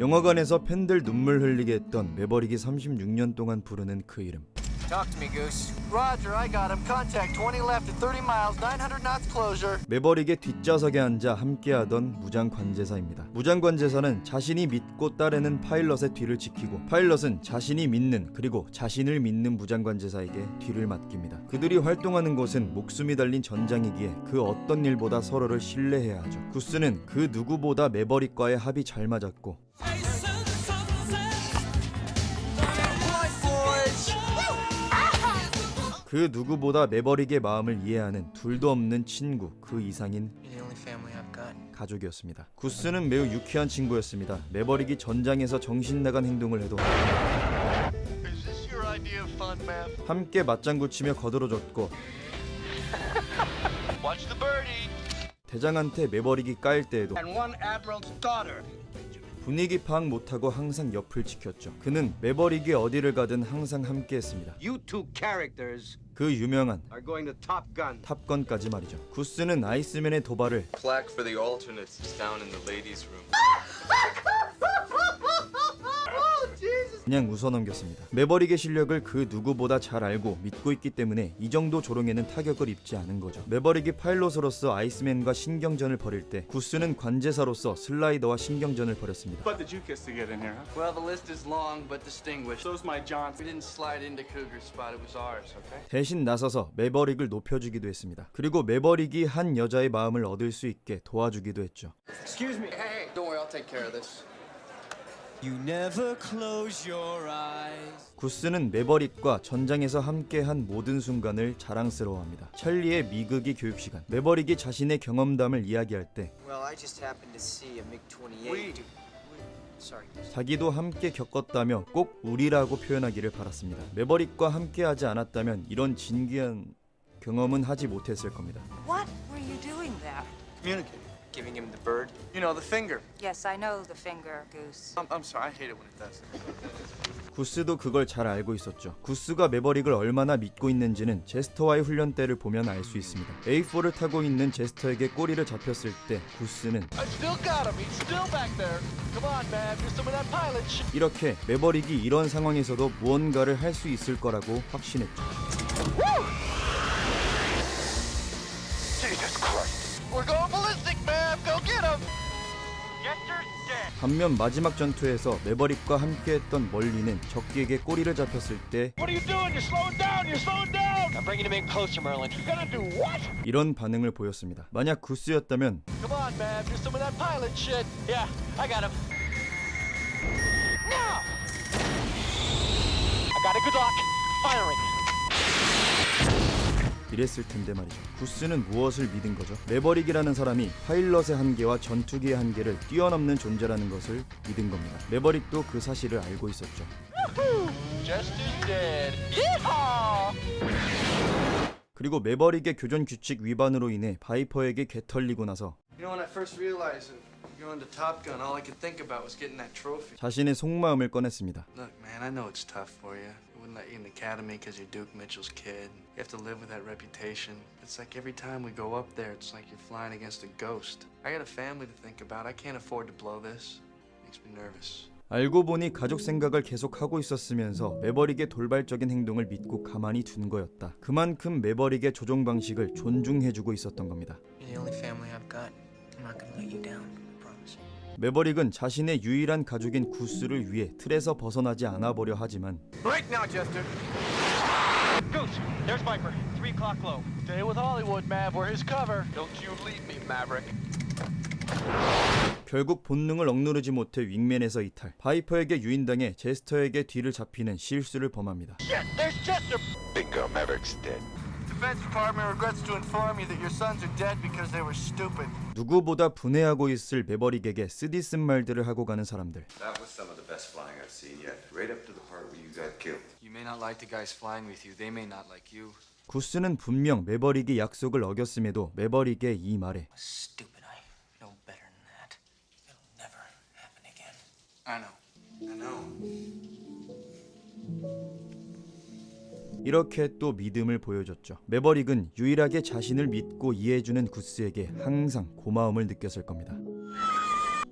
영화관에서 팬들 눈물 흘리게 했던 매버릭이 36년 동안 부르는 그 이름. Talk to me, Goose. Roger, I got him. Contact 20 left at 30 miles, 900 knots closure. 매버릭의 뒷좌석에 앉아 함께하던 무장관제사입니다. 무장관제사는 자신이 믿고 따르는 파일럿의 뒤를 지키고, 파일럿은 자신이 믿는 그리고 자신을 믿는 무장관제사에게 뒤를 맡깁니다. 그들이 활동하는 곳은 목숨이 달린 전장이기에 그 어떤 일보다 서로를 신뢰해야 하죠. 구스는 그 누구보다 매버릭과의 합이 잘 맞았고, 그 누구보다 매버릭의 마음을 이해하는 둘도 없는 친구, 그 이상인 가족이었습니다. 구스는 매우 유쾌한 친구였습니다. 매버릭이 전장에서 정신 나간 행동을 해도 함께 맞장구 치며 거들어줬고, 대장한테 매버릭이 까일 때에도 분위기 파악 못하고 항상 옆을 지켰죠. 그는 매버릭이 어디를 가든 항상 함께했습니다. You two characters 그 유명한 are going to Top Gun. 탑건까지 말이죠. 구스는 아이스맨의 도발을 Plaque for the alternates is down in the ladies' room. 그냥 웃어넘겼습니다. 매버릭의 실력을 그 누구보다 잘 알고 믿고 있기 때문에 이 정도 조롱에는 타격을 입지 않은 거죠. 매버릭이 파일럿으로서 아이스맨과 신경전을 벌일 때 구스는 관제사로서 슬라이더와 신경전을 벌였습니다. What did you kiss to get in here, huh? Well, the list is long but distinguished. So's my John. We didn't slide into Cougar's spot. It was ours, okay? 대신 나서서 매버릭을 높여주기도 했습니다. 그리고 매버릭이 한 여자의 마음을 얻을 수 있게 도와주기도 했죠. Excuse me. Hey, don't worry. I'll take care of this. You never close your eyes. 구스는 매버릭과 전장에서 함께한 모든 순간을 자랑스러워합니다. 찰리의 미국이 교육시간. 매버릭이 자신의 경험담을 이야기할 때 Well, I just happened to see a MiG-28. Sorry. 자기도 함께 겪었다며 꼭 우리라고 표현하기를 바랐습니다. 매버릭과 함께하지 않았다면 이런 진귀한 경험은 하지 못했을 겁니다. What were you doing there? Communicate. Giving him the bird. You know, the finger. Yes, I know the finger, Goose. I'm sorry, I hate it when it does that. 구스도 그걸 잘 알고 있었죠. 구스가 매버릭을 얼마나 믿고 있는지는 제스터와의 훈련 때를 보면 알 수 있습니다. A4를 타고 있는 제스터에게 꼬리를 잡혔을 때 구스는 I still got him. He's still back there. Come on, man. Do some of that pilot shit. 이렇게 매버릭이 이런 상황에서도 무언가를 할 수 있을 거라고 확신했죠. Jesus Christ. We're going ballistic, man. Go get him. Yester's dead. 반면 마지막 전투에서 매버릭과 함께했던 멀리는 적기에게 꼬리를 잡혔을 때 What are you doing? You're slowing down. You're slowing down. I'm bringing him in closer, Merlin. You're gonna do what? 이런 반응을 보였습니다. 만약 구스였다면 Come on, man. Do some of that pilot shit. Yeah, I got him. Now. I got a good lock. Firing. 이랬을 텐데 말이죠. 구스는 무엇을 믿은 거죠? 매버릭이라는 사람이 파일럿의 한계와 전투기의 한계를 뛰어넘는 존재라는 것을 믿은 겁니다. 매버릭도 그 사실을 알고 있었죠. Just as dead. Yeehaw! 그리고 매버릭의 교전 규칙 위반으로 인해 바이퍼에게 개털리고 나서 You know, when I first realized that going to Top Gun, all I could think about was getting that trophy. 자신의 속마음을 꺼냈습니다. Look, man, I know it's tough for you. They wouldn't let you in the academy because you're Duke Mitchell's kid. You have to live with that reputation. It's like every time we go up there, it's like you're flying against a ghost. I got a family to think about. I can't afford to blow this. Makes me nervous. 알고 보니 가족 생각을 계속하고 있었으면서 매버릭의 돌발적인 행동을 믿고 가만히 둔 거였다. 그만큼 매버릭의 조종 방식을 존중해주고 있었던 겁니다. You're the only family I've got. I'm not gonna let you down. I promise. 매버릭은 자신의 유일한 가족인 구스를 위해 틀에서 벗어나지 않아 보려 하지만 Right now, Chester. Goose, there's Viper. 3 o'clock low. Stay with Hollywood, Mav. We're his cover. Don't you leave me, Maverick. 결국 본능을 억누르지 못해 윙맨에서 이탈. 바이퍼에게 유인당해 제스터에게 뒤를 잡히는 실수를 범합니다. Shit, there's Chester. Bingo, Maverick's dead. Defense Department regrets to inform you that your sons are dead because they were stupid. 누구보다 분해하고 있을 매버릭에게 쓰디쓴 말들을 하고 가는 사람들. That was some of the best flying I've seen yet. Right up to the part where you got killed. You may not like the guys flying with you. They may not like you. 구스는 분명 매버릭이 약속을 어겼음에도 매버릭의 이 말에 Stupid. I know better than that. It'll never happen again. I know. I know. 이렇게 또 믿음을 보여줬죠. 매버릭은 유일하게 자신을 믿고 이해해주는 구스에게 항상 고마움을 느꼈을 겁니다.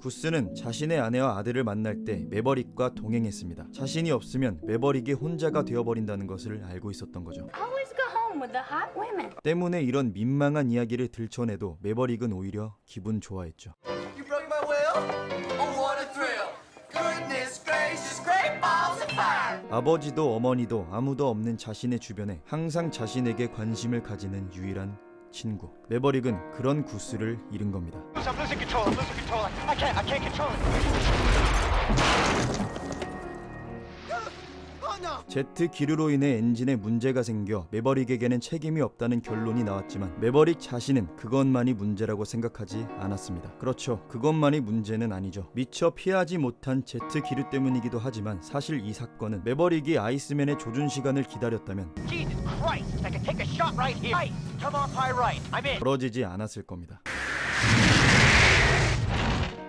구스는 자신의 아내와 아들을 만날 때 매버릭과 동행했습니다. 자신이 없으면 매버릭이 혼자가 되어버린다는 것을 알고 있었던 거죠. Always go home with the hot women. 때문에 이런 민망한 이야기를 들춰내도 매버릭은 오히려 기분 좋아했죠. You broke my will? Oh, what a thrill. Goodness gracious, great balls of fire. 아버지도 어머니도 아무도 없는 자신의 주변에 항상 자신에게 관심을 가지는 유일한 친구. 매버릭은 그런 구스를 잃은 겁니다. I'm losing control. I can't control it. 제트 기류로 인해 엔진에 문제가 생겨 매버릭에게는 책임이 없다는 결론이 나왔지만 매버릭 자신은 그것만이 문제라고 생각하지 않았습니다. 그렇죠. 그것만이 문제는 아니죠. 미처 피하지 못한 제트 기류 때문이기도 하지만 사실 이 사건은 매버릭이 아이스맨의 조준 시간을 기다렸다면 Jesus Christ! I can take a shot right here. Right. Come on, high right. I'm in. 벌어지지 않았을 겁니다.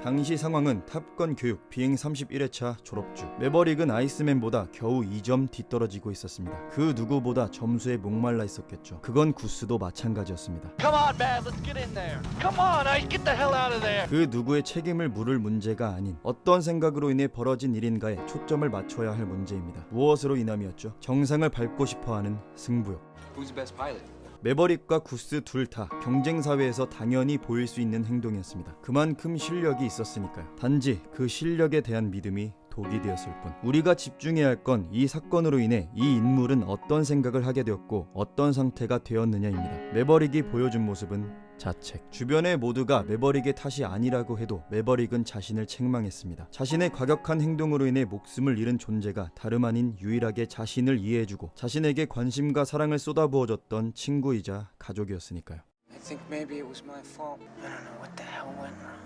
당시 상황은 탑건 교육 비행 31회차 졸업주. 매버릭은 아이스맨보다 겨우 2점 뒤떨어지고 있었습니다. 그 누구보다 점수에 목말라 있었겠죠. 그건 구스도 마찬가지였습니다. Come on, man. Let's get in there. Come on, I get the hell out of there. 그 누구의 책임을 물을 문제가 아닌 어떤 생각으로 인해 벌어진 일인가에 초점을 맞춰야 할 문제입니다. 무엇으로 인함이었죠? 정상을 밟고 싶어하는 승부욕. Who's the best pilot? 매버릭과 구스 둘 다 경쟁 사회에서 당연히 보일 수 있는 행동이었습니다. 그만큼 실력이 있었으니까요. 단지 그 실력에 대한 믿음이 독이 되었을 뿐. 우리가 집중해야 할 건 이 사건으로 인해 이 인물은 어떤 생각을 하게 되었고 어떤 상태가 되었느냐입니다. 매버릭이 보여준 모습은 자책. 주변의 모두가 매버릭의 탓이 아니라고 해도 매버릭은 자신을 책망했습니다. 자신의 과격한 행동으로 인해 목숨을 잃은 존재가 다름 아닌 유일하게 자신을 이해해주고 자신에게 관심과 사랑을 쏟아부어줬던 친구이자 가족이었으니까요. I think maybe it was my fault. I don't know what the hell went wrong.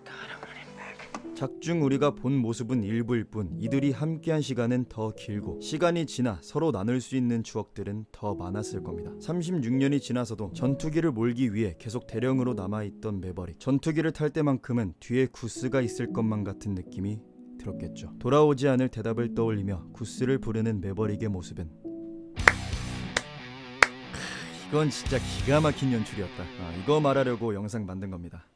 God, I'm running back. 작중 우리가 본 모습은 일부일 뿐 이들이 함께한 시간은 더 길고 시간이 지나 서로 나눌 수 있는 추억들은 더 많았을 겁니다. 36년이 지나서도 전투기를 몰기 위해 계속 대령으로 남아있던 매버릭. 전투기를 탈 때만큼은 뒤에 구스가 있을 것만 같은 느낌이 들었겠죠. 돌아오지 않을 대답을 떠올리며 구스를 부르는 매버릭의 모습은 이건 진짜 기가 막힌 연출이었다. 이거 말하려고 영상 만든 겁니다.